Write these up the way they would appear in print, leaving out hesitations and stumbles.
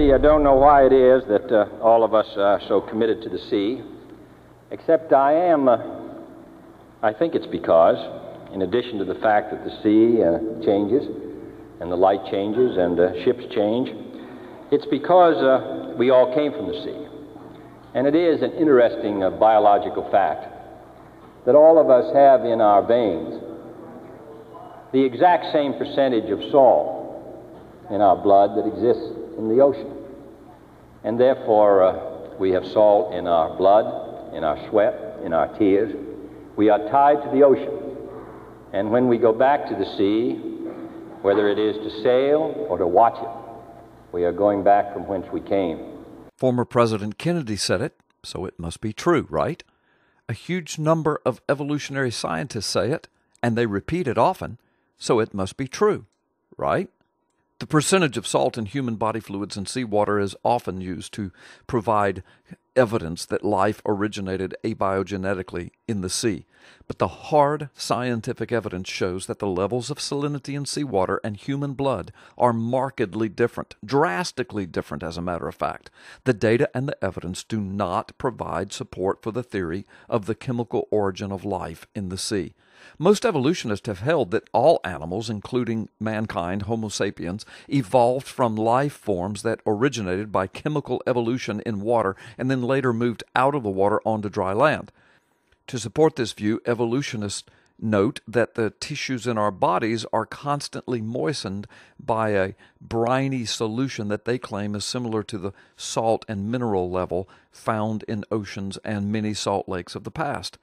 really don't know why it is that all of us are so committed to the sea, except I think it's because, in addition to the fact that the sea changes, and the light changes, and ships change, it's because we all came from the sea. And it is an interesting biological fact that all of us have in our veins the exact same percentage of salt in our blood that exists in the ocean. And therefore, we have salt in our blood, in our sweat, in our tears. We are tied to the ocean. And when we go back to the sea, whether it is to sail or to watch it, we are going back from whence we came. Former President Kennedy said it, so it must be true, right? A huge number of evolutionary scientists say it, and they repeat it often, so it must be true, right? The percentage of salt in human body fluids and seawater is often used to provide evidence that life originated abiogenetically in the sea. But the hard scientific evidence shows that the levels of salinity in seawater and human blood are markedly different, drastically different as a matter of fact. The data and the evidence do not provide support for the theory of the chemical origin of life in the sea. Most evolutionists have held that all animals, including mankind, Homo sapiens, evolved from life forms that originated by chemical evolution in water and then later moved out of the water onto dry land. To support this view, evolutionists note that the tissues in our bodies are constantly moistened by a briny solution that they claim is similar to the salt and mineral level found in oceans and many salt lakes of the past.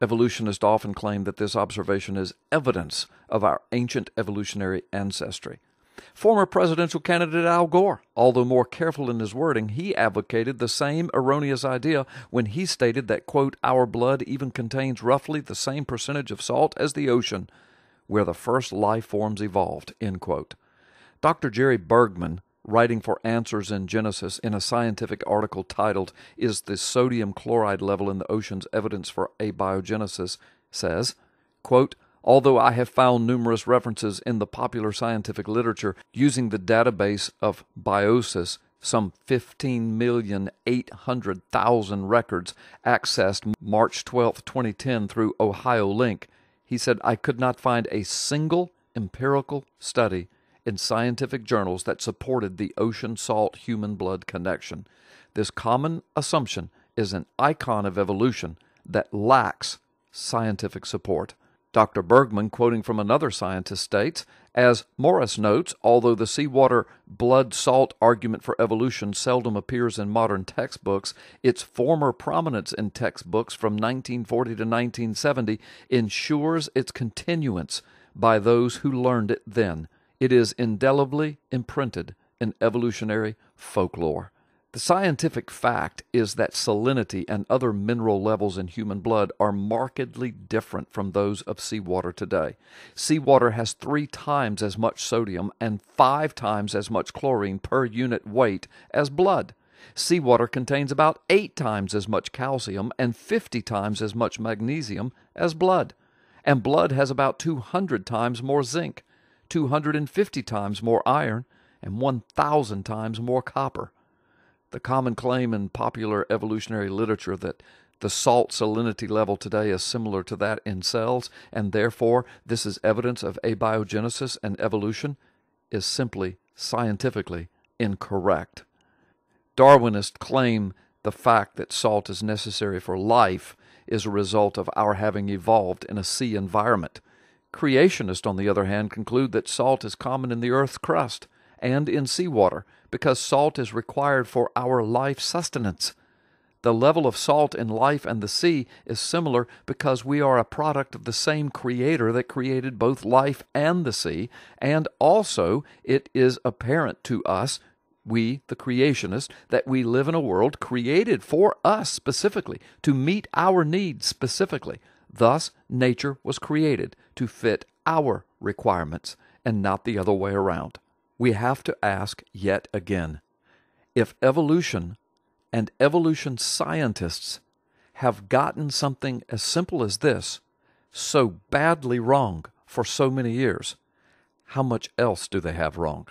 Evolutionists often claim that this observation is evidence of our ancient evolutionary ancestry. Former presidential candidate Al Gore, although more careful in his wording, he advocated the same erroneous idea when he stated that, quote, our blood even contains roughly the same percentage of salt as the ocean, where the first life forms evolved, end quote. Dr. Jerry Bergman, writing for Answers in Genesis in a scientific article titled, Is the Sodium Chloride Level in the Oceans Evidence for Abiogenesis, says, quote, although I have found numerous references in the popular scientific literature using the database of Biosis, some 15,800,000 records accessed March 12, 2010 through Ohio Link, he said, I could not find a single empirical study in scientific journals that supported the ocean salt human blood connection. This common assumption is an icon of evolution that lacks scientific support. Dr. Bergman, quoting from another scientist, states, as Morris notes, although the seawater blood-salt argument for evolution seldom appears in modern textbooks, its former prominence in textbooks from 1940 to 1970 ensures its continuance by those who learned it then. It is indelibly imprinted in evolutionary folklore. The scientific fact is that salinity and other mineral levels in human blood are markedly different from those of seawater today. Seawater has 3 times as much sodium and 5 times as much chlorine per unit weight as blood. Seawater contains about 8 times as much calcium and 50 times as much magnesium as blood. And blood has about 200 times more zinc, 250 times more iron, and 1,000 times more copper. The common claim in popular evolutionary literature that the salt salinity level today is similar to that in cells, and therefore this is evidence of abiogenesis and evolution, is simply scientifically incorrect. Darwinists claim the fact that salt is necessary for life is a result of our having evolved in a sea environment. Creationists, on the other hand, conclude that salt is common in the Earth's crust and in seawater because salt is required for our life sustenance. The level of salt in life and the sea is similar because we are a product of the same creator that created both life and the sea, and also it is apparent to us, we, the creationists, that we live in a world created for us specifically, to meet our needs specifically. Thus, nature was created to fit our requirements and not the other way around. We have to ask yet again, if evolution and evolution scientists have gotten something as simple as this so badly wrong for so many years, how much else do they have wrong?